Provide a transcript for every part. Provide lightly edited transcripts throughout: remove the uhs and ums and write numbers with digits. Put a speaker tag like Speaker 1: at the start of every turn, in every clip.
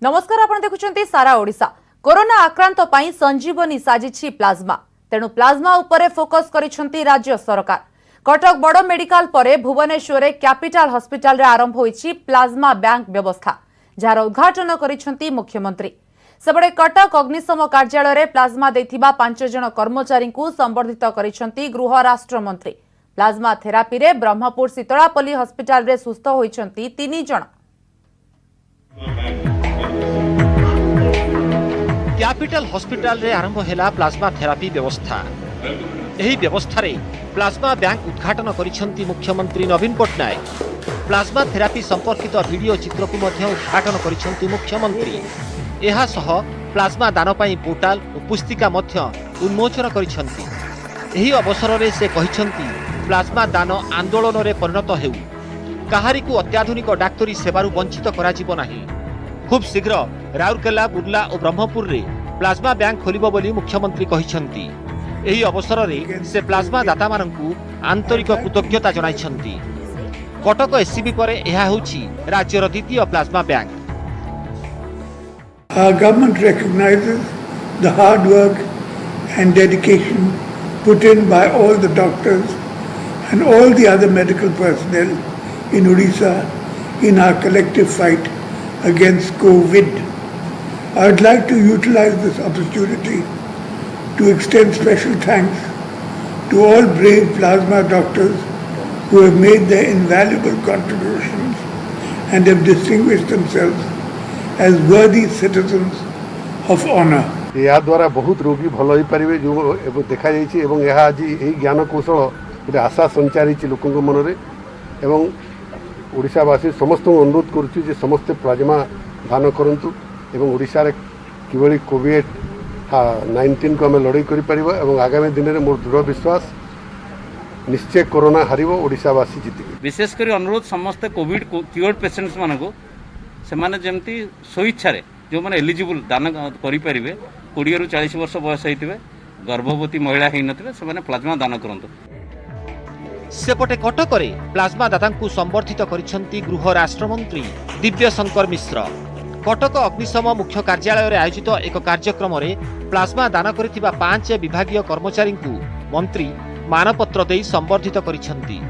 Speaker 1: नमस्कार आपण देखुचंती सारा ओडिसा। कोरोना आक्रांत पई संजीवनी साजिछि प्लाज्मा। तेणु प्लाज्मा उपरे फोकस करिसंती राज्य सरकार। कटक बड़ मेडिकल परे भुवनेश्वर कैपिटल हॉस्पिटल रे आरंभ होईछि प्लाज्मा बैंक व्यवस्था, जार उद्घाटन करिसंती मुख्यमंत्री। सेबडे कटक अग्निशम कार्यालय रे प्लाज्मा देथिबा 5 जन कर्मचारी को संबर्धित करिसंती गृह राष्ट्र मंत्री। प्लाज्मा थेरापी रे ब्रह्मपुर शीतलापल्ली हॉस्पिटल रे सुस्थ होईसंती 3 जन।
Speaker 2: कैपिटल हॉस्पिटल रे आरंभ हैला प्लाज्मा थेरापी व्यवस्था। एही व्यवस्था रे प्लाज्मा बैंक उद्घाटन करिसंती मुख्यमंत्री नवीन पटनायक। प्लाज्मा थेरापी संपर्कित वीडियो चित्र को मध्य उद्घाटन करिसंती मुख्यमंत्री। एहा सह प्लाज्मा दान पई पोर्टाल और पुस्तिका मध्य उन्मोचन करिसंती। एही अवसर रे से कहिसंती प्लाज्मा दान आंदोलन रे परिणत हेउ। काहारी को अत्याधुनिक डाक्टरी सेवारु वंचित करा जिवो नाही। खूब शीघ्र राउरकेला, बुर्ला और ब्रह्मपुर रे प्लाज्मा बैंक खोलिबो बोली मुख्यमंत्री कहिसंती। एही अवसर रे से प्लाज्मा दाता मानकु आंतरिक कृतज्ञता जणाइछंती। कटक एससीबी परे एहा होछि राज्यर द्वितीय plasma bank.
Speaker 3: Our government recognizes the hard work and dedication put in by all the doctors and all the other medical personnel in Odisha in our collective fight against COVID. I would like to utilize this opportunity to extend special thanks to all brave plasma doctors who have made their invaluable contributions and have distinguished themselves as worthy citizens of honor.
Speaker 4: या द्वारा बहुत रोगी भल हो पारे जो देखा जाइए। आज यही ज्ञान कौशल गोटे आशा संचारी लोक मन में। ओडिशावासी समस्त अनुरोध करुच्ची समस्ते प्लाज्मा दान करंतु एवं ओडिशा रे किभली कोविड-19 को आम लड़ाई कर आगामी दिन में मोर दृढ़ विश्वास निश्चय कोरोना हारिबो, ओडिशावासी जीतिबे।
Speaker 5: विशेषकर अनुरोध समस्त कोविड क्योर्ड पेशेंट्स मानक से जमती स्वेच्छा जो मैंने एलिजिबल दान करें 20 ରୁ 40 वर्ष बयस होते गर्भवती महिला हो न प्लाज्मा दान करंतु।
Speaker 2: सेपटे कटकरे प्लाज्मा दातांकु संबर्धित करिसंती गृह राष्ट्रमंत्री दिव्य शंकर मिश्र। कटक अग्निशम मुख्य कार्यालय रे आयोजित एक कार्यक्रम रे प्लाज्मा दान करिथिबा 5 विभागीय कर्मचारी मंत्री मानपत्र देई संबर्धित करिसंती।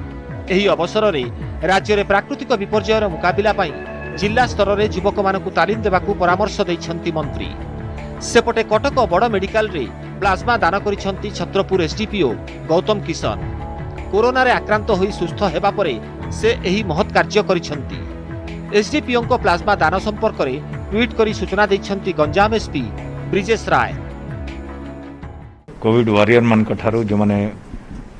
Speaker 2: एही अवसर रे राज्य रे प्राकृतिक विपर्ययर मुकाबिला पई जिला स्तर रे युवक मानकु तालीम देबाकू परामर्श दैछंती मंत्री। सेपटे कटक बड़ मेडिकल रे प्लाज्मा दान करिसंती छत्रपुर एसडीपीओ गौतम किशन। कोरोना रे आक्रांत होई सुस्थ हेबा परे से एही महत् कार्य करिसंती। एसडीपीओ को प्लाज्मा दान संपर्क रे ट्वीट करी सूचना दैछंती गंजाम एसपी ब्रिजेश राय।
Speaker 6: कोविड वॉरियर मन कठारु जो माने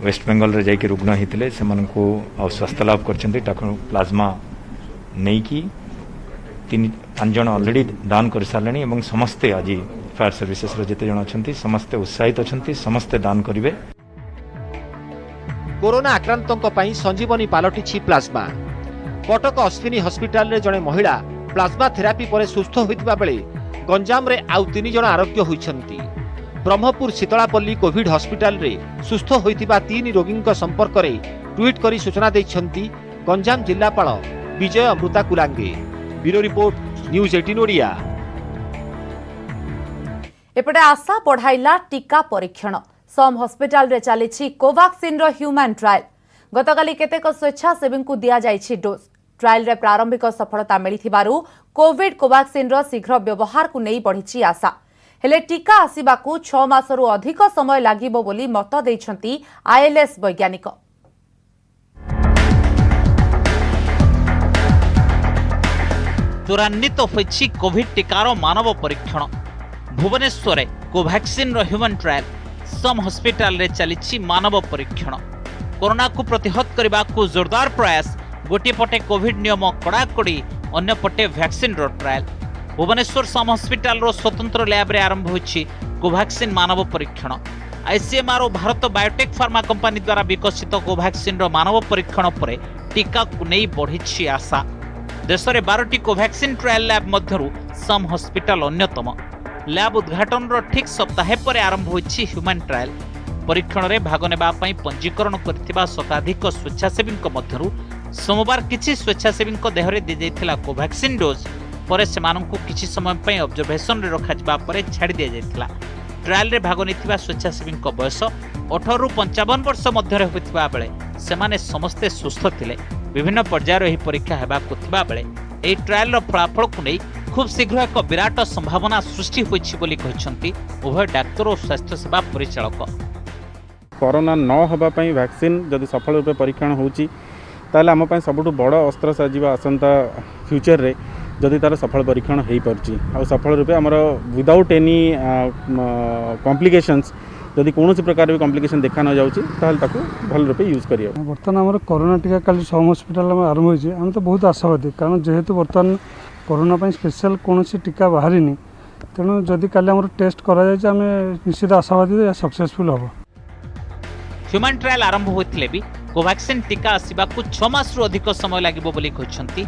Speaker 6: वेस्ट बेंगल रे जाई के रुग्ण हितले से मन को स्वास्थ्य लाभ करछंती प्लाज्मा नै की 3-5 जन ऑलरेडी दान कर सारले एवं समस्ते आज फायर सर्विसेस रे जेते जन अछंती समस्ते उत्साहित अछंती, समस्ते दान करिवे।
Speaker 2: कोरोना आक्रांतों पई संजीवनी पालटिछि प्लाज्मा। कटक अश्विनी हॉस्पिटल रे जने महिला प्लाज्मा थेरापी परे सुस्थ होइतिबा बेले गंजाम रे आउ 3 जन आरोग्य होइछंती। ब्रह्मपुर शीतलापल्ली कोविड हॉस्पिटल रे सुस्थ होइतिबा 3 रोगींक संपर्क रे ट्वीट करी सूचना दैछंती गंजाम जिल्लापाल Vijay Amrit Kulange. Bureau report news 18 Odia.
Speaker 1: एपटे आशा बढ़ाइला टीका परीक्षण। सम हॉस्पिटल रे चली कोवैक्सीन रो ह्यूमन ट्रायल। गतकाली केतेक स्वेच्छासेवी को दिया जाइछि डोज। ट्रायल रे प्रारंभिक सफलता मिलिथिबारु कोविड कोवैक्सीन रो शीघ्र व्यवहार को नहीं बढ़िछि आशा। हेले टीका आसिबाकू 6 मासरु अधिक समय लागिबो बोली मत दैछंती आईएलएस वैज्ञानिक।
Speaker 7: त्वरान्वित होइछि कोविड टीकार मानव परीक्षण। भुवनेश्वर कोवैक्सीन रो ह्यूमन ट्रायल। सम हॉस्पिटल रे चलिछि मानव परीक्षण। कोरोना को प्रतिहत करबा को जोरदार प्रयास। गोटे पटे कोविड नियम कड़ाकड़ी, अन्य पटे वैक्सीन रो ट्रायल। भुवनेश्वर सम हॉस्पिटल रो स्वतंत्र लैब रे आरंभ होइछि कोवैक्सीन मानव परीक्षण। आईसीएमआर और भारत बायोटेक फार्मा कंपनी द्वारा विकसित कोवैक्सीन रो मानव परीक्षण पर टीका को नहीं बढ़िछि आशा। देश में 12टी कोवैक्सीन ट्रायल लैब मध्यरु सम हॉस्पिटल अन्यतम। लैब उद्घाटन रो ठीक सप्ताह पर आरंभ होइछि ह्यूमन ट्रायल। परीक्षण रे भाग नेबा पई पंजीकरण करथिबा शताधिक स्वेच्छासेवी मध्यरु सोमवार किछि स्वेच्छासेवी देहरे दी जाइथिला कोवैक्सीन डोज। ପରେ ସେମାନଙ୍କୁ କିଛି ସମୟ ପାଇଁ ଅବଜର୍ଭେସନରେ ରଖାଯିବା ପରେ ଛାଡ଼ି ଦିଆଯାଇଥିଲା। ଟ୍ରାଏଲରେ ଭାଗ ନେଇଥିବା ସ୍ୱେଚ୍ଛାସେବୀଙ୍କ ବୟସ 18 ରୁ 55 ବର୍ଷ ମଧ୍ୟରେ ହୋଇଥିବା ବେଳେ ସେମାନେ ସମସ୍ତେ ସୁସ୍ଥ ଥିଲେ। ବିଭିନ୍ନ ପର୍ଯ୍ୟାୟର ଏହି ପରୀକ୍ଷା ହେବାକୁ ଥିବା ବେଳେ ଏହି ଟ୍ରାଏଲର ଫଳାଫଳକୁ ନେଇ ଖୁବ୍ ଶୀଘ୍ର ଏକ ବିରାଟ ସମ୍ଭାବନା ସୃଷ୍ଟି ହୋଇଛି ବୋଲି କହିଛନ୍ତି ଉଭୟ ଡାକ୍ତର ଓ ସ୍ୱାସ୍ଥ୍ୟସେବା ପରିଚାଳକ।
Speaker 8: କରୋନା ନ ହେବା ପାଇଁ ଭ୍ୟାକ୍ସିନ୍ ଯଦି ସଫଳ ରୂପେ ପରୀକ୍ଷଣ ହେଉଛି ତାହେଲେ ଆମ ପାଇଁ ସବୁଠୁ ବଡ଼ ଅସ୍ତ୍ର ସାଜିବ ଆସନ୍ତା ଫ୍ୟୁଚରରେ ଯଦି ତାର ସଫଳ ପରୀକ୍ଷଣ ହୋଇପାରୁଛି ଆଉ ସଫଳ ରୂପେ ଆମର ୱିଦାଉଟ୍ ଏନି କମ୍ପ୍ଲିକେସନ୍ସ ଯଦି କୌଣସି ପ୍ରକାର ବି କମ୍ପ୍ଲିକେସନ୍ ଦେଖା ନ ଯାଉଛି ତାହେଲେ ତାକୁ ଭଲ ରୂପେ ୟୁଜ୍ କରିବା।
Speaker 9: ବର୍ତ୍ତମାନ ଆମର କରୋନା ଟିକା କାଲି ସମ୍ ହସ୍ପିଟାଲ ଆରମ୍ଭ ହୋଇଛି। ଆମେ ତ ବହୁତ ଆଶାବାଦୀ, କାରଣ ଯେହେତୁ ବର୍ତ୍ତମାନ କରୋନା ପାଇଁ ସ୍ପେଶାଲ କୌଣସି ଟିକା ବାହାରିନି, ତେଣୁ ଯଦି କାଲି ଆମର ଟେଷ୍ଟ କରାଯାଇଛି ଆମେ ନିଶ୍ଚିତ ଆଶାବାଦୀ ଯେ ସକ୍ସେସଫୁଲ୍ ହେବ।
Speaker 7: ହ୍ୟୁମାନ୍ ଟ୍ରାଏଲ୍ ଆରମ୍ଭ ହୋଇଥିଲେ ବି କୋଭାକ୍ସିନ୍ ଟିକା ଆସିବାକୁ 6 ମାସରୁ ଅଧିକ ସମୟ ଲାଗିବ ବୋଲି କହିଛନ୍ତି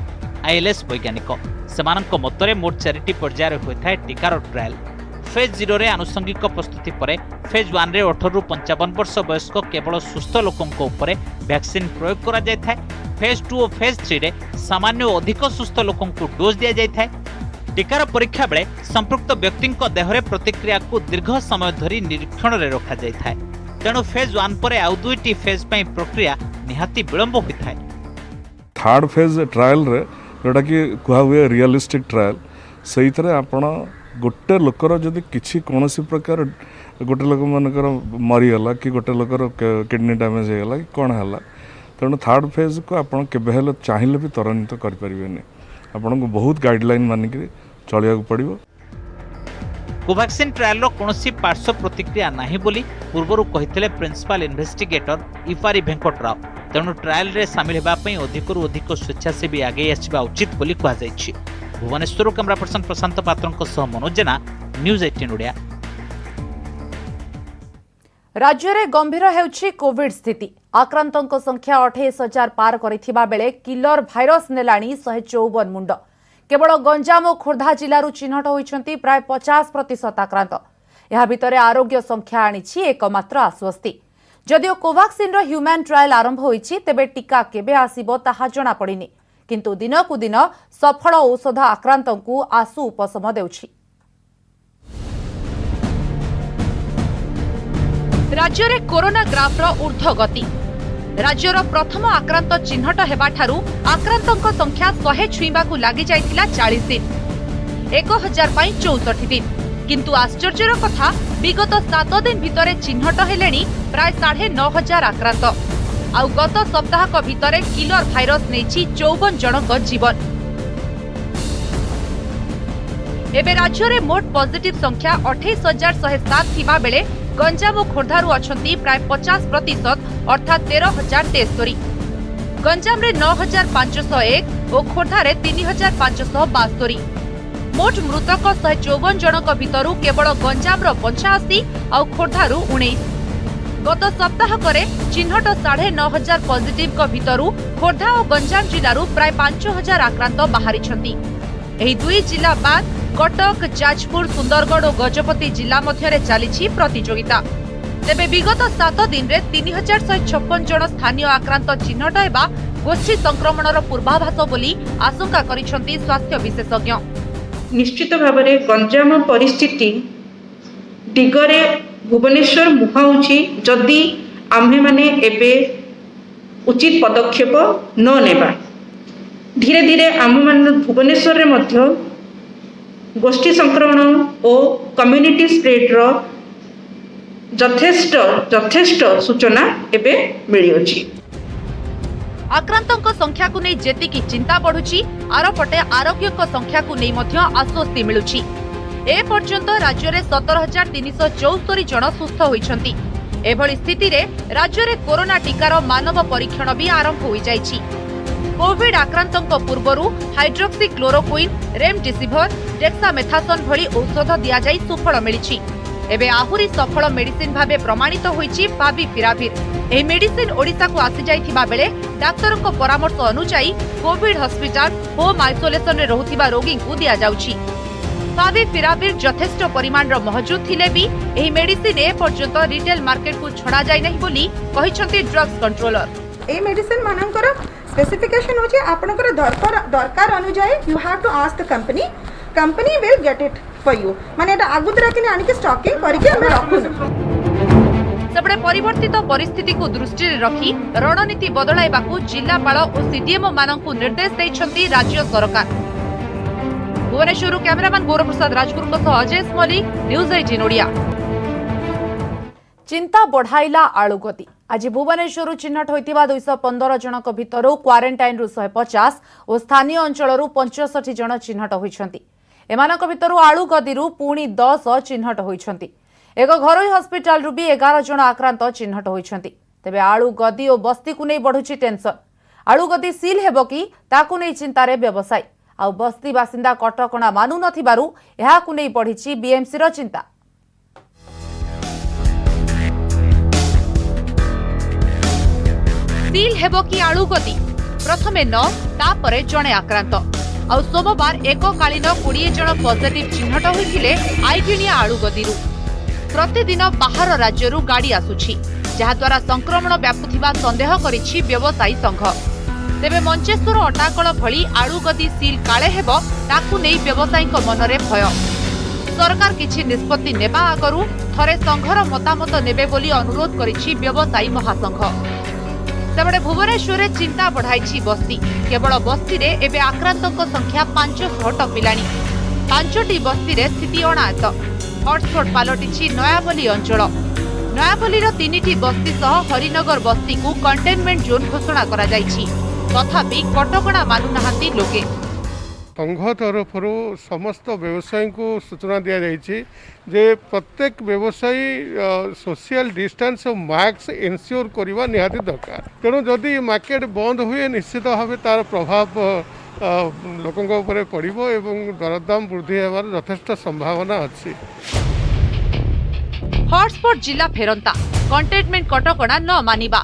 Speaker 7: ଆଇଏଲ୍ଏସ୍ ବୈଜ୍ଞାନିକ। ସେମାନଙ୍କ ମତରେ ମୋଟ 4ଟି ପର୍ଯ୍ୟାୟରେ ହୋଇଥାଏ ଟିକାର ଟ୍ରାଏଲ୍। ଫେଜ୍ 0ରେ ଆନୁଷଙ୍ଗିକ ପ୍ରସ୍ତୁତି ପରେ ଫେଜ୍ 1ରେ 18 ରୁ 55 ବର୍ଷ ବୟସ୍କ କେବଳ ସୁସ୍ଥ ଲୋକଙ୍କ ଉପରେ ଭ୍ୟାକ୍ସିନ୍ ପ୍ରୟୋଗ କରାଯାଇଥାଏ। ଫେଜ୍ 2 ଓ ଫେଜ୍ 3ରେ ସାମାନ୍ୟ ଓ ଅଧିକ ସୁସ୍ଥ ଲୋକଙ୍କୁ ଡୋଜ୍ ଦିଆଯାଇଥାଏ। ଟିକାର ପରୀକ୍ଷା ବେଳେ ସମ୍ପୃକ୍ତ ବ୍ୟକ୍ତିଙ୍କ ଦେହରେ ପ୍ରତିକ୍ରିୟାକୁ ଦୀର୍ଘ ସମୟ ଧରି ନିରୀକ୍ଷଣରେ ରଖାଯାଇଥାଏ। ତେଣୁ ଫେଜ୍ 1 ପରେ ଆଉ 2ଟି ଫେଜ୍ ପାଇଁ ପ୍ରକ୍ରିୟା ନିହାତି ବିଳମ୍ବ ହୋଇଥାଏ।
Speaker 10: थर्ड फेज ट्रायल रे जोटा कि कुहा हुए रियलिस्टिक ट्रायल सही आपण गोटे लोकर जदि किसी कौन प्रकार गोटे लोक मानकर मरीगला कि गोटे लोकर किडनी डैमेज होगा कि कौन है तेणु थर्ड फेज को आप चाहिए भी त्वरान्वित करें आपन को बहुत गाइडलाइन मानिक चलिया पड़ो।
Speaker 7: कोवैक्सीन ट्रायल कौनसी पार्श्व प्रतिक्रिया नहीं बोली पूर्व कहते प्रिंसिपल इन्वेस्टिगेटर इफारी वेंकटराव। तेणु ट्रायल रे सामिल होगापी अधिकरू अधिक स्वेच्छासेवी आगे आसवा उचित बोली कहुଯାଇଛି। भुवनेश्वर कैमरा पर्सन प्रशांत पात्र मनोज जेना न्यूज 18 ओडिया।
Speaker 1: राज्य में गंभीर होउछि कोविड स्थिति। आक्रांतों संख्या 28,000 पार करिथिबा बेले किलर भाइरस नेलाणी 154 मुंड। केवल गंजाम और खोर्धा जिलू चिन्हट होइछंती प्राय 50% आक्रांत। यह भितर आरोग्य संख्या आनिछि एकमात्र आश्वस्ति। जदिओ कोवैक्सीन रो ह्यूमन ट्रायल आरंभ होइछि तेबे टीका केबे आसीबो ताहा जणा पड़िनी, किंतु दिनकु दिन सफल औषध आक्रांतों आशु उपशम देउछि। राज्य में कोरोना ग्राफ्र ऊर्ध्व गति। राज्यर प्रथम आक्रांत चिन्हट हेबाठारू आक्रांतों संख्या 100 छुईबाकू लागि जाइतिला 40 दिन, 1000 पई 64 दिन। किंतु आश्चर्यर कथा विगत 7 दिन भितरे चिन्हट हेलेनी प्राय 9,500 आक्रांत। आउ गत सप्ताहक भितरे किलर भाइरस नेछि 54 जनक जीवन। एबे राज्य में मोट पॉजिटिव संख्या 28,107 थिबा बेले गंजाम और खोर्धारू अछंती प्राय 50% अर्थात 13,073। गंजाम रे 9,501 और खोर्धारे 3,572। मोट मृतक 154 जनक भितरू केवल गंजाम रो 85 और खोर्धारू 19। गत सप्ताह करे चिन्हट 9,500 पॉजिटिव को भितरू खोर्धा और गंजाम जिल्लारू प्राय 5,000 आक्रांत बाहरी छंती। एही दुई जिला बाद कटक, जाजपुर, सुंदरगढ़ और गजपति जिला मध्य चली प्रतियोगिता। तेबे विगत 7 दिन रे 3,156 जन स्थानीय आक्रांत चिन्हट हेबा गोष्ठी संक्रमणर पूर्वाभास बोली आशंका करिसेंती स्वास्थ्य विशेषज्ञ।
Speaker 11: निश्चित भाव में गंजाम परिस्थिति दिगरे भुवनेश्वर मुहाउछि जदि आम्भे माने एबे उचित पदक्षेप न नेबा। धीरे धीरे आम मान भुवनेश्वर रे मध्य गोष्ठी संक्रमण और कम्युनिटी स्प्रेड रो यथेष्ट सूचना एबे मिली अछि।
Speaker 1: आक्रांतों संख्या को नहीं जेतिकी चिंता बढ़ुची आरपटे आरोग्य संख्या को नहीं मध्य आश्वस्ति मिलुची। ए पर्यंत राज्य में 17,374 जन सुस्थ होइछंती। एभली स्थिति रे राज्य में कोरोना टीकार मानव परीक्षण भी आरंभ हो जाइछि। कोविड आक्रांतों पूर्वरु हाइड्रोक्सी क्लोरोक्विन, रेमडेसिविर, डेक्सामेथासोन भली औषध दिया जाई सुफल मिलिछि। एबे आहुरी सफल मेडिसिन भाबे प्रमाणित होइछि फाविपिराविर। एही मेडिसिन ओडिसा को आसी जाइथिबा बेले डाक्टरक परामर्श अनुसार कोविड हॉस्पिटल होम आइसोलेशन रे रहुथिबा रोगी को दिया जाउछि। फाविपिराविर यथेष्ट परिमाण रो मौजूद थिले भी एही मेडिसिन ए पर्यंत रिटेल मार्केट को छड़ा जाय नहीं बोली कहिसंती ड्रग्स कंट्रोलर।
Speaker 12: ए मेडिसिन मानकर
Speaker 11: स्पेसिफिकेशन होची आपनकर दरकार अनुसार you have to ask the company will get it for you माने एटा आगुतरा किने आनिके स्टॉकिंग करके हम रखुन।
Speaker 1: सेपटे परिवर्तित परिस्थिति को दृष्टि रखी रणनीति बदलाइबाकू जिलापाल और सीडीएमओ मानकू निर्देश दैछंती राज्य सरकार। भुवनेश्वर कैमरामैन गौरव प्रसाद राजगुरु सह अजय मल्लिक, न्यूज 18 ओडिया। चिंता बढ़ाइला आलू गति। आज भुवनेश्वर चिन्हट होइतिबा 215 जनक भितरु क्वारंटाइन रु 150 और स्थानीय अंचलरू 65 जन चिन्हट होइछंती। एमानक भितरु आलू गदिरु पुणी 10 चिन्हट होइछंती। एक घरोई हस्पिटाल रु भी 11 जन आक्रांत चिन्हट होइछंती। तेबे आलू गदी और बस्ती को नहीं बढ़ुची टेंशन। आलू गदी सील हेबो कि ताकू नहीं चिंतारे व्यवसायी आ बस्ती बासिंदा कटकणा मानु नथिबारु एहाकू नहीं बढ़िची बीएमसी रो चिंता। सील हेबो कि आलू गदी प्रथमे 9 तापरे जणे आक्रांत आ सोमवार एककालीन 20 जन पॉजिटिव चिन्हट होइथिले आइटिनिया आलू गदीरु। प्रतिदिन बाहर राज्यरू गाड़ी आसुछि जहाद्वारा संक्रमण व्यापुथिबा संदेह करिछि व्यवसायी संघ। तेबे मंचेश्वर अटाकल भली आलू गदी सील काळे हेबो ताकू नै व्यवसायीक मनरे भय। सरकार किछि निष्पत्ति नेबा आगरु थरे संघर मतामत नेबे बोली अनुरोध करिछि व्यवसायी महासंघ। सेबडे भुवनेश्वर चिंता बढ़ाई बस्ती। केवल बस्ती रे एबे आक्रांतक संख्या 500 टपिलानी। 5टी बस्ती रे स्थिति अणायत। हॉटस्पॉट पालटिछि नयापल्ली अंचल। नयापल्लीर 3टी बस्ती सह हरिनगर बस्ती को कंटेनमेंट जोन घोषणा करा जाइछि। तथापि कटकणा मानु नाहांती लोके।
Speaker 4: संघ तरफ समस्त व्यवसायी को सूचना दि जाइए जे प्रत्येक व्यवसायी सोशल डिस्टेंस और मास्क एनश्योर करवा निहाती दरकार। तेणु जदि मार्केट बंद हुए निश्चित भाव तार प्रभाव लोकों ऊपर पड़ो एवं दरदाम वृद्धि होवार यथेष्ट संभावना अच्छी।
Speaker 1: हॉटस्पॉट जिला फेरंता कंटेनमेंट कटकणा न मानिबा,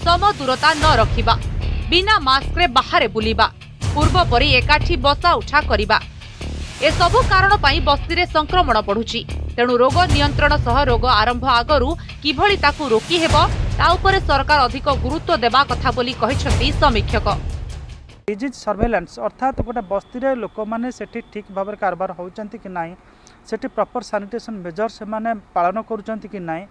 Speaker 1: सम दूरता न रखिबा, बिना मास्क रे बाहर बुलिबा, पूर्व परी एकाठी बसा उठा करिबा, ए सबु कारण पई बस्ती रे संक्रमण बढ़ुची। तेणु रोग नियंत्रण सह रोग आरंभ आगरु किभଳି ताकू रोकी हेबो ता उपरे सरकार अधिक गुरुत्व देबा कथा बोली कहिसथि समीक्षक।
Speaker 9: डिजीज सर्वेलेंस अर्थात गोटे बस्ती रे लोक माने सेठी ठीक भाव में कारबार होउचंती कि नाही, सेठी प्रॉपर सैनिटेशन मेजर से माने पालन करूचंती कि नाही,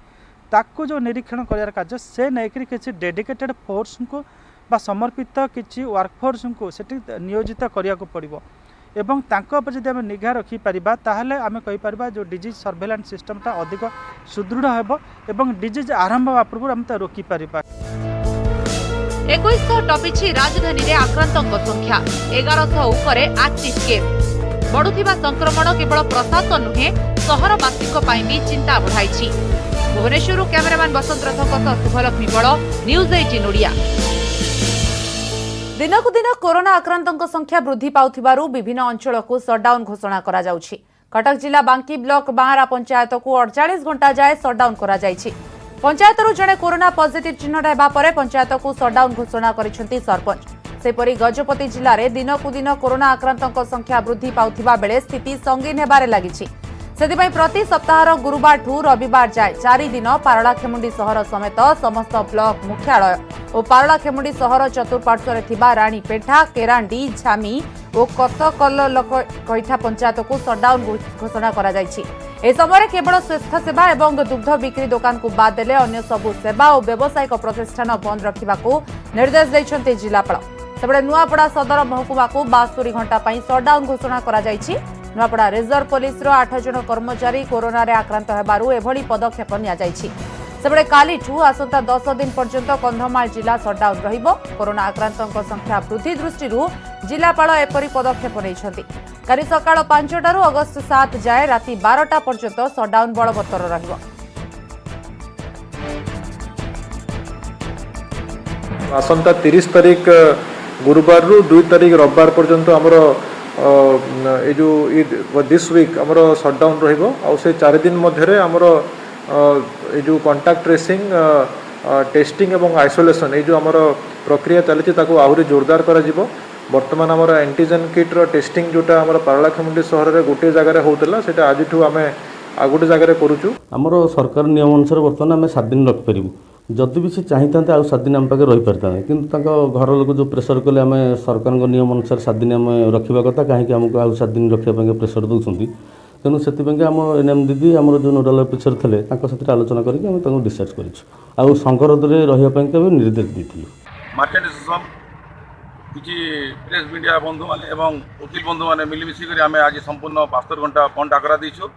Speaker 9: ताकू जो निरीक्षण करियार कार्य से नेकरी किछि डेडिकेटेड फोर्स को बा समर्पित किछि वर्कफोर्स को सेठी नियोजित करिया को पड़िबो एवं तांको पर जदि आमे निगा रखि परिबा ताहले आमे कहि परिबा जो डिजीज सर्वेलेंस सिस्टमटा अधिक सुदृढ़ हेबो एवं डिजीज आरंभ होवा पूर्व आमे ता रोकी परिबा।
Speaker 1: 2100 टपिछि राजधानी रे आक्रांतक संख्या। 1100 उपरे एक्टिव केस। बढ़ुथिबा संक्रमण केवल प्रशासन नुहे सहरवासी पई भी चिंता बढ़ाइछि। भुवनेश्वर कैमरामैन बसंत रथक शुभलक्ष्मी बड़, न्यूज 18 ओडिया। दिनकु दिन कोरोना आक्रांतक संख्या वृद्धि पाउथिबारु विभिन्न अंचल को सटडाउन घोषणा करा जाउछि। कटक जिला बांकी ब्लॉक बांरा पंचायत को 48 घंटा जाए सटडाउन करा जाइछि। पंचायतरू जड़े कोरोना पॉजिटिव चिन्हट हेबा परे पंचायत को सटडाउन घोषणा करिसेंती सरपंच। सेपरि गजपति जिले में दिनकु दिन कोरोना आक्रांतक संख्या वृद्धि पाउथिबा बेले स्थिति संगीन हेबारे लागिछि। सेथिपई प्रति सप्ताहर गुरुवार ठू रविवार जाए 4 दिन पारलाखेमुंडी सहर समेत समस्त ब्लॉक मुख्यालय और पारलाखेमुंडी सहर चतुर्पार्श्व थिबा रानीपेठा, केरांडी, झामी और कतकल कईठा पंचायत को सटडाउन घोषणा करा जाइछि। ए समय केवल स्वास्थ्य सेवा एवं दुग्ध बिक्री दुकान को बाद देले अन्य सबु सेवा और व्यावसायिक प्रतिष्ठान बंद रखिबाकू निर्देश दैछन्ते जिलापाल। सेबडे नुआपड़ा सदर महकुमा को 72 घंटा पई सटडाउन घोषणा करा जाइछि। नुआपड़ा रिजर्व पुलिस 8 जन कर्मचारी कोरोना रे आक्रांत हेबारु एभली पदक्षेप निया जाइछि। सेबडे कालीठू आसंता 10 दिन पर्यंत कंधमाल जिला सटडाउन रहिबो। कोरोना आक्रांतक संख्या वृद्धि दृष्टिरू जिलापाल एपरी पदक्षेप नैछन्ति। काली सकाळ 5टारू अगस्त 7 जाए राति 12टा पर्यंत सटडाउन बलवत्तर रहिबो।
Speaker 12: आसंता 30 तारीख गुरुवार रु 2 तारीख रविवार पर्यंत हमरो ए जो दिस वीक हमरो सटडाउन रहिबो। आ से 4 दिन मध्यरे हमरो ए जो कांटेक्ट ट्रेसिंग, टेस्टिंग एवं आइसोलेशन ए जो हमरो प्रक्रिया चली ताको आहुरी जोरदार करा जिवो। वर्तमान हमर एंटीजन किट रो टेस्टिंग जोटा हमर पारलाखेमुंडी सहर रे गोटे जगह रे होतला सेटा आजिठू आमे आ गोटे जगह रे करूछु।
Speaker 13: हमर सरकार नियम अनुसार वर्तमान आमे 7 दिन रख परिबु। जदि भी से चाहता आउ 7 दिन आम पाखे रही पारिता कि घर लोक जो प्रेसर कले आम सरकार नियम अनुसार 7 दिन आम रखा कथा कहीं आमको आउ 7 दिन रखापी प्रेसर दौरान तेणु से आम एनएम दीदी आम जो नोडाल अफिसर थे आलोचना करके डिस्चार्ज कर संगरोध में रही निर्देश दी
Speaker 14: मार्केट एसोसिएशन किसी प्रेस मीडिया बंधु मैंने वकिल बंधु मैंने मिलमिशिक आम आज संपूर्ण 72 घंटा बंद डाकरा देचु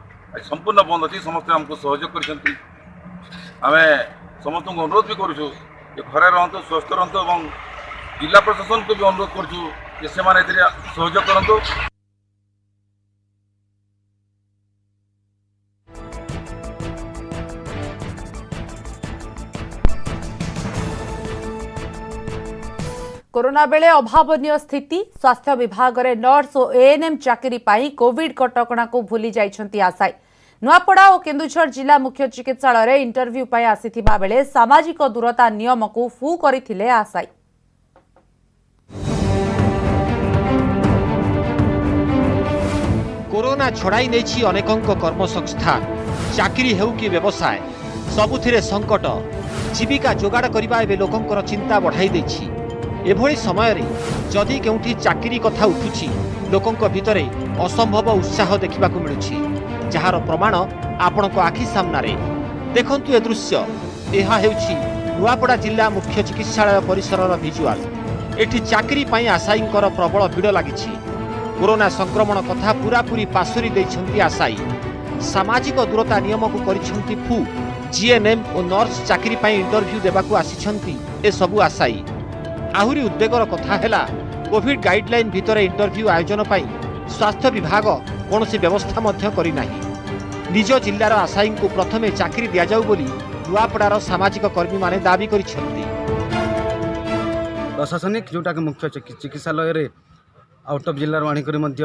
Speaker 14: संपूर्ण बंद अच्छी समस्त आमको सहयोग कर समस्त अनुरोध भी करूँ घरे रहतु स्वस्थ रहतु और जिला प्रशासन को भी अनुरोध करूँ सहयोग करूँ।
Speaker 1: कोरोना बेले अभावनीय स्थिति स्वास्थ्य विभाग रे नर्स और एएनएम चाकरी पाई कोविड कटकणा को भूली जाइछंती आशाई नुआपड़ा और केन्दुझर जिला मुख्य चिकित्सालय रे इंटरव्यू पाई आसीथिबा बेले सामाजिक दूरता नियम को फू करथिले आशाई।
Speaker 2: कोरोना छड़ाई नेछि अनेकंक कर्मसंस्थान चाकरी हेउ कि व्यवसाय सबुथिरे संकट जीविका जोगाड़ करबा एबे लोकंकर चिंता बढ़ाई देछि। एभଳି ସମୟରେ ଯଦି କେଉଁଠି ଚାକିରି କଥା ଉଠୁଛି ଲୋକଙ୍କ ଭିତରେ ଅସମ୍ଭବ ଉତ୍ସାହ ଦେଖିବାକୁ ମିଳୁଛି ଯାହାର ପ୍ରମାଣ ଆପଣଙ୍କ ଆଖି ସାମ୍ନାରେ ଦେଖନ୍ତୁ ଏ ଦୃଶ୍ୟ। ଏହା ହେଉଛି ନୂଆପଡ଼ା ଜିଲ୍ଲା ମୁଖ୍ୟ ଚିକିତ୍ସାଳୟ ପରିସରର ଭିଜୁଆଲ। ଏଠି ଚାକିରି ପାଇଁ ଆଶାୟୀଙ୍କର ପ୍ରବଳ ଭିଡ଼ ଲାଗିଛି। कोरोना संक्रमण कथा पूरापूरी पासुरी देइछंती आशायी सामाजिक दूरता नियमକୁ କରିଛନ୍ତି फू जीएनएम और नर्स चाकरी ପାଇଁ इंटरव्यू देबाकू आसिछंती ए सबु आशायी। आहुरी उद्वेगर कथा हैला कोविड गाइडलाइन भितर इंटरव्यू आयोजन पाई स्वास्थ्य विभाग कौनसी व्यवस्था मध्य करि नाही। निज जिल्लार आशायी को प्रथमे चाकरी दिया जाऊ बोली नुआपड़ार सामाजिक कर्मी माने दाबी करिछंती।
Speaker 15: प्रशासनिक जोटा के मुख्य चिकित्सालय रे आउट ऑफ जिल्लार आनिकरी मध्य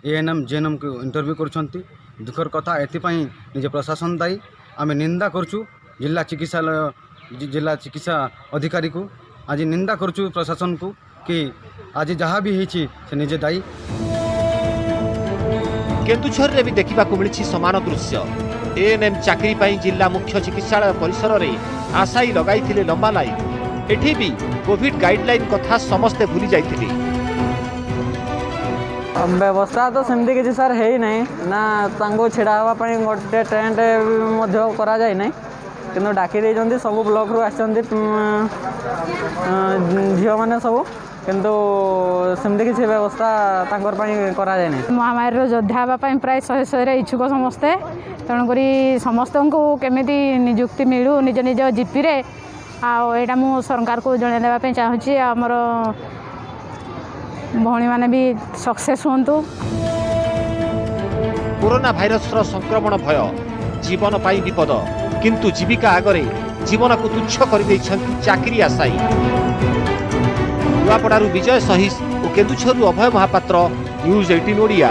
Speaker 15: एएनएम जेएनएम को इंटरव्यू करुछंती। दुखर कथा एथिपाई निज प्रशासन दायी आम निंदा करचु जिला चिकित्सा अधिकारी को आज निंदा करचु प्रशासन को कि आज जहाँ भी होइछि से निजे दायी।
Speaker 2: केन्दुझर रे भी देखा मिली समान दृश्य। एएनएम चाकरी पाई जिला मुख्य चिकित्सालय परिसर रे आशायी लगाई लंबा लाइन। एठी भी कोविड गाइडलाइन कथा समस्ते भूली जाइथिले।
Speaker 16: व्यवस्था तो सेमती किसी सार है ही नहीं ना तांको छिड़ा हाँवाई गोटे टेंट करा जाए ना कि डाकी देते सब ब्लॉक रू आसती झील मैंने सब किंतु सेमती किसी व्यवस्था करा जाए नहीं।
Speaker 17: महामारी योद्धा हाँवाई प्राय 100 इच्छुक समस्ते तेणुक समस्त को केमी निजुक्ति मिलू निज निज जीपी रे आईटा मु सरकार को जन देवाई चाहूँगी आमर भौणी माने भी सक्सेस होंतु।
Speaker 2: कोरोना भाइरस संक्रमण भय जीवन पाई विपद किंतु जीविका आगरे जीवन को तुच्छ कर चाकरी आशायी। नुआपड़ारू विजय सहिस और केन्दुझरु अभय महापात्र न्यूज 18 ओडिया।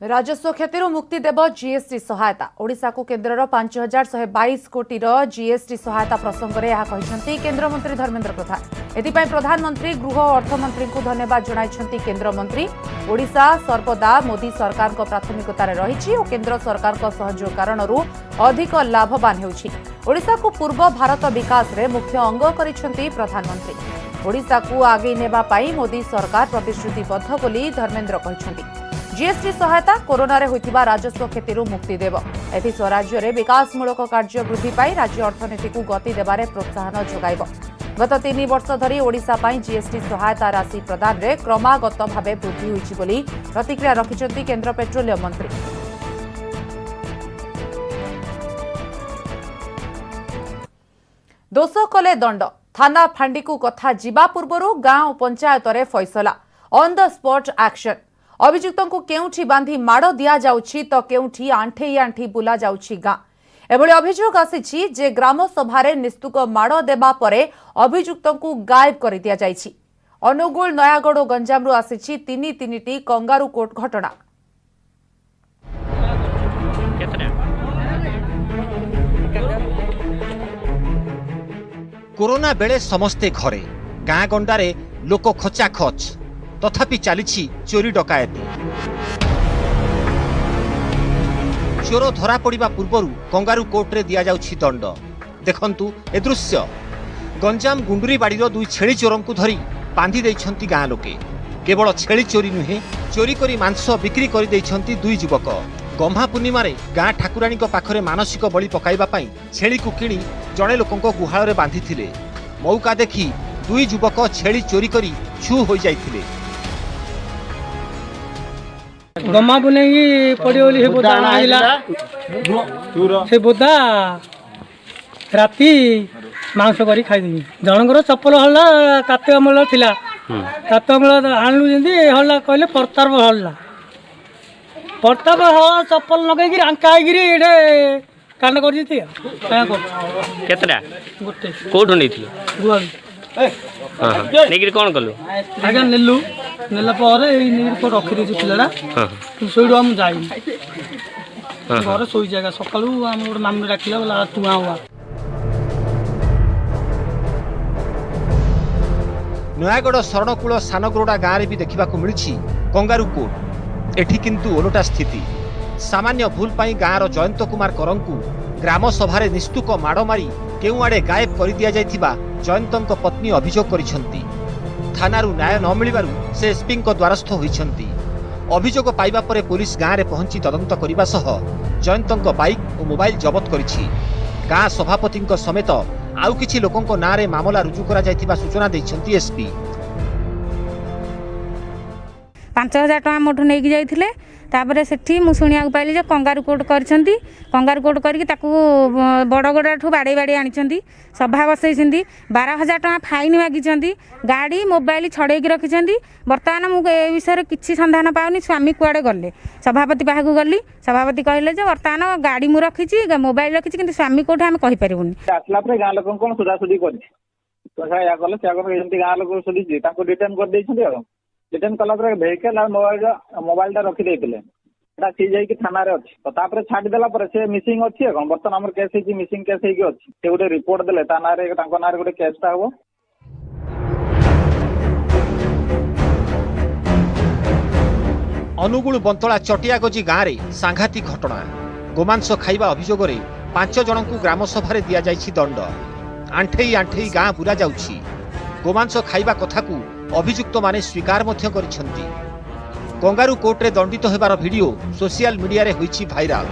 Speaker 1: राजस्व क्षति मुक्ति देव जीएसटी सहायता ओडिशा को केन्द्रर 5122 कोटी जीएसटी सहायता प्रसंग में केन्द्रमंत्री धर्मेन्द्र प्रधान एथिपाई प्रधानमंत्री गृह और अर्थमंत्री को धन्यवाद जणाइछंती केन्द्रमंत्री। ओडिशा सर्वदा मोदी सरकार प्राथमिकतार रही और केन्द्र सरकार सहयोग कारण अधिक लाभवान होउछि। ओडिशा को पूर्व भारत विकास रे मुख्य अंग करिछंती प्रधानमंत्री। ओडिशा को आगे नेबा पाई मोदी सरकार प्रतिश्रुतिबद्ध बोली धर्मेन्द्र कहिछंती। जीएसटी सहायता कोरोना रे होइतिबा राजस्व क्षति मुक्ति देव एथि राज्य में विकासमूलक कार्य वृद्धि पाई राज्य अर्थनीति को गति देबारे प्रोत्साहन जोगाइब। गत 3 वर्ष धरी ओडिशा पाई जीएसटी सहायता राशि प्रदान रे क्रमागत भावे वृद्धि होइछि बोली प्रतिक्रिया रखिछंती केन्द्र पेट्रोलियम मंत्री। दोष कले दंड थाना फांडी को कथा जिबा पूर्वरु गांव पंचायत रे फैसला ऑन द स्पॉट एक्शन। अभियुक्तों को केउठी बांधी माड़ दिया जाउछि तो केउठी आंठेई आंठी बुला जाउछि गां। एभଳି अभियोग आसीछि जे ग्राम सभारे निस्तुक माड़ देबा परे अभियुक्तों को गायब कर दिया जाइछि। अनुगुल नयागढ़ और गंजाम रु आसीछि 3टी कंगारू कोर्ट घटना।
Speaker 2: कोरोना बेले समस्ते घरे गाँ गंडारे लोक खचा खच तथापि चली चोरी डकायती। चोर धरा पड़ा पूर्व कंगारू कोर्टे दि जाउछि दंड। देखंतु ए दृश्य गंजाम गुंडुरी बाड़ीर दुई छेली चोरों को धरी बांधी देइछंती गाँ लोके। केवल छेली चोरी नुहे, चोरी करी मांस बिक्री कर देइछंती दुई युवक। गम्हा पूर्णिमा गाँ ठाकुराणी पाखरे मानसिक बलि पकाइबा पई छेली को किणी जड़े लोकों गुहाल बांधी थिले। मौका देखी दुई युवक छेली चोरी करी छु हो जाइथिले।
Speaker 18: गम्हा बुनेगी पड़ी बोली बोदा आइला से बोदा राती मांस करी खाई जनकर चप्पल हल्ला कात अमल थिला कात अमल आणलु जेंदी हल्ला कहले प्रताप हल्ला प्रताप हल्ला चप्पल लगेगी आंका आइगिरी एडे कांड कर जती
Speaker 19: केतरा
Speaker 18: गोटे
Speaker 19: कोठो नेथि
Speaker 18: गुआल
Speaker 19: हां हां नेगिर कोन कलु
Speaker 18: आगे नेलु नेला पर ए नीर को रखि देछि पिलाडा
Speaker 19: हां
Speaker 18: सोइडो हम जाई घर सोई जागा सकाळू हम गोटे मामी राखिला बोला तू आवा।
Speaker 2: नयागढ़ शरणकूल सानगरोडा गाँव में भी देखा मिली कंगारू कोर्ट। एठी किंतु ओलटा स्थिति। सामान्य भूल पाई गाँवर जयंत कुमार करंकु ग्राम सभा निस्तुक माड़ मारी केउ आड़े गायब कर दिया जायथिबा जयंतक पत्नी अभियोग करिसेंती। थानारू न्याय न मिलिबारु से एसपी द्वारस्थ होइछंती। अभियोग पाइबा परे पुलिस गाँव में पहुंची तदंत करने सह जयंतक बाइक और मोबाइल जबत करिछि। गाँ सभापति समेत आउ किछि लोकंक नारे मामला रुजु करा जायथिबा सूचना दैछंती एसपी।
Speaker 20: 5000 टका मोठू नहीं जाइए तापर सेठी मु शुणा पाइली जे कंगारू कोर्ट करछंती। कंगारू कोर्ट करके ताकू बड़गड़ाठू बाड़े बाड़े आनी सभा बसई 12,000 टका फाइन मागिछंती। गाड़ी मोबाइल छड़े रखिछंती। बर्तमान मुझे ए विषय किसी संधान पाऊनी स्वामी कुआड़े गले सभापति पाखक गली सभापति कहले जे बर्तमान गाड़ी मु रखी मोबाइल रखी कि स्वामी कोठे आम कहि परिबुनी
Speaker 21: आसला पर गाँ लोक कौन सुधासुधी कर गाँ लोक सुधी रिटर्न कर रिटर्न कला भेहिकल और मोबाइल रखी देते सीज होगी थाना अच्छी तो तापर छाड़देला से मिसिंग अच्छी कौन बर्तमान आम केस मिसिंग केस अच्छी से गोटे रिपोर्ट देले ना गोटे केसटा हम।
Speaker 2: अनुगुल बंतला चटियागजी गाँव में सांघातिक घटना। गोमांस खाइबा अभियोग 5 जन को ग्राम सभा दि जाइछि दंड। आंठेई आंठेई गाँ पूरा जाउछि। गोमांस खाइबा कथा को अभियुक्त माने स्वीकार मध्य करिसेंती। कंगारू कोर्ट रे दंडित हेबार वीडियो सोशल मीडिया रे होइछि भाइराल।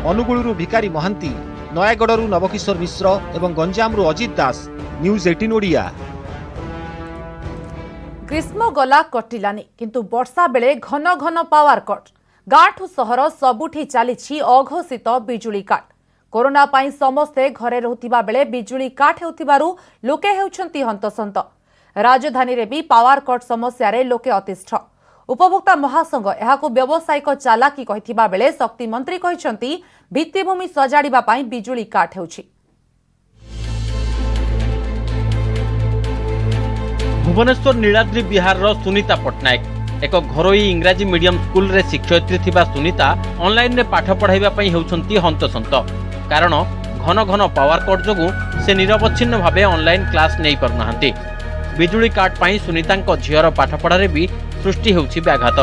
Speaker 2: अनुगुलरू भिकारी महांती, नयागढ़रू नवकिशोर मिश्र एवं गंजामरू अजित दास, न्यूज 18 ओडिया।
Speaker 1: ग्रीष्म गला कटिलानी किंतु वर्षा बेले घन घन पावर कट। गाँठू सहर सबुठी चली अघोषित बिजुली काट। कोरोना पाई समस्ते घरे रहुथिबा बेले बिजुली काट हेउथिबारु लोके हेउछंती हंतसंत। राजधानी रे भी पावर कट समस्या रे लोके अतिष्ठ। उपभोक्ता महासंघ एहाकु व्यावसायिक चालाकी कहिथिबा बेले शक्ति मंत्री कहिसंती भित्तिभूमि सजाड़िबा पाई बिजुली काट हेउछि।
Speaker 7: भुवनेश्वर नीलाद्री बिहार रो सुनीता पटनायक एक घरोई इंग्राजी मीडियम स्कूल रे शिक्षयित्री थिबा सुनीता ऑनलाइन रे पाठ पढ़ाइबा पई हेउछंती हंतसंत। कारण घन घन पावर कट जोगु से निरवच्छिन्न भावे ऑनलाइन क्लास नहीं पारनाहांती। बिजुली काट पाई सुनीतांक झियर पाठपढ़ारे भी सृष्टि हेउछि व्याघात।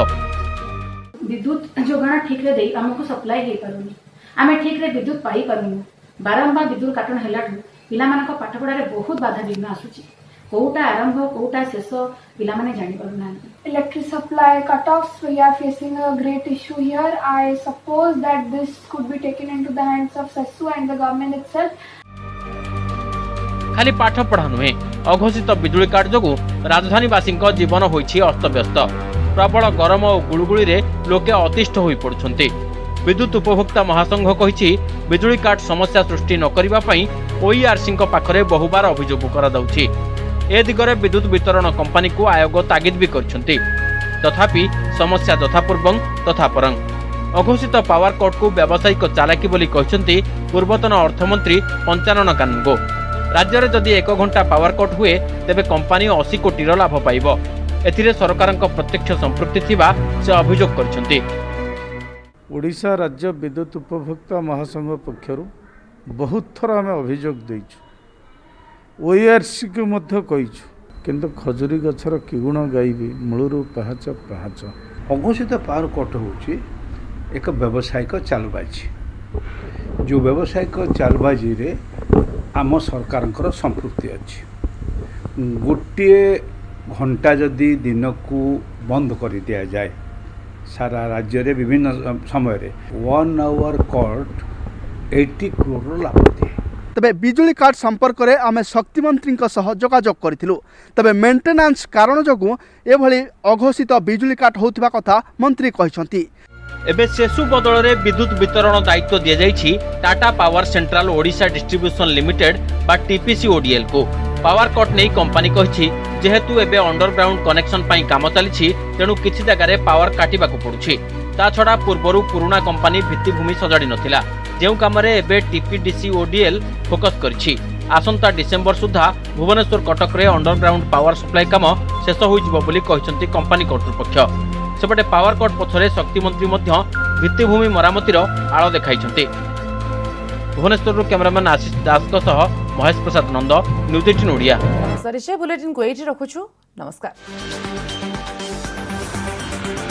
Speaker 22: विद्युत जोगाण ठीक रे देई हमको सप्लाई हे पारुनी आमे ठीक रे विद्युत पाई पारुनी। बारंबार विद्युत काटन हेलाठू पिलामानक पाठपढ़ारे बहुत बाधा विघ्न आसुछि। कोउटा आरंभ कोउटा शेष पिला माने जानि पारुनाहांती।
Speaker 23: Electric supply cutoffs, we are facing a great issue here. I suppose that this could be taken into the hands of SESU and the government itself.
Speaker 7: खाली पाठ पढ़ा नुहे अघोषित बिजुली काट जोगु राजधानीवासी जीवन होइछि अस्तव्यस्त। प्रबल गरम और गुळुगुळी रे लोके अतिष्ठ होई पड़ुछंती। विद्युत उपभोक्ता महासंघ कहिछि बिजुली काट समस्या सृष्टि न करिबा पई ओईआरसी पाखरे बहुबार अभियोग करा जाउछि। ए दिगरे विद्युत वितरण कंपनी को आयोग तागिद भी करछंती। तथापि समस्या यथापूर्वं तथा परं। अघोषित पावर कट को व्यावसायिक चालाकी बोली कहछंती पूर्वतन अर्थमंत्री पंचानन कानगो। राज्य में जदि 1 घंटा पावर कट हुए तेबे कंपनी 80 कोटी लाभ पाइब। एथिरे सरकारक प्रत्यक्ष संपृक्ति थिबा से अभियोग करछंती।
Speaker 24: ओडिशा राज्य विद्युत उपभोक्ता महासंघ पक्षरु बहुत थर आम अभियोग देइछु। ओईआरसी को मध्य कहिछु किंतु खजुरी गछर किगुण गाइबी मूलरू पाहाच पाहाच।
Speaker 25: अघोषित पावर कट होउछि
Speaker 24: एक व्यावसायिक चालबाजी जो व्यावसायिक चालबाजी रे आम सरकार संपृक्ति अच्छी गोटे घंटा जदि दिन को बंद कर दिया जाए सारा राज्य रे विभिन्न समय रे 1 आवर कोर्ट 80 करोड़ लाभ दिए।
Speaker 3: तबे बिजुली काट संपर्क में आम शक्ति मंत्री जोगाजोग करूँ तबे मेंटेनांस कारण जो एभली अघोषित बिजुली काट होता कथा मंत्री कहते।
Speaker 7: एबे सेसु बदल रे विद्युत वितरण दायित्व दिया जाइछि Tata power central Odisha distribution limited बा टीपीसी ओडीएल को। पावर कट नहीं कंपनी कहिछि जेहेतु एबे अंडरग्राउंड कनेक्शन पई काम चलिछि तेणु किछि जगह रे पावर काटिबाकू पडुछि। ता छडा पूर्वरु पुराना कंपनी भित्तिभूमि सजाडी नथिला जेउ काम रे एबे टीपीडीसी ओडीएल फोकस करिछि। आसंता डिसेंबर सुधा भुवनेश्वर कटक रे अंडरग्राउंड पावर सप्लाई काम शेष होइजिबो बोली कहिसंती कंपनी कर्तृपक्ष। सेपटे पावर कट पछरे शक्ति मंत्री मध्य भित्तिभूमि मरामतिर आळ देखाइछंती। भुवनेश्वर कैमरामैन आशीष दास महेश प्रसाद नंद न्यूज 18 ओडिया।
Speaker 1: बुलेटिन को एठी रखुछु। नमस्कार।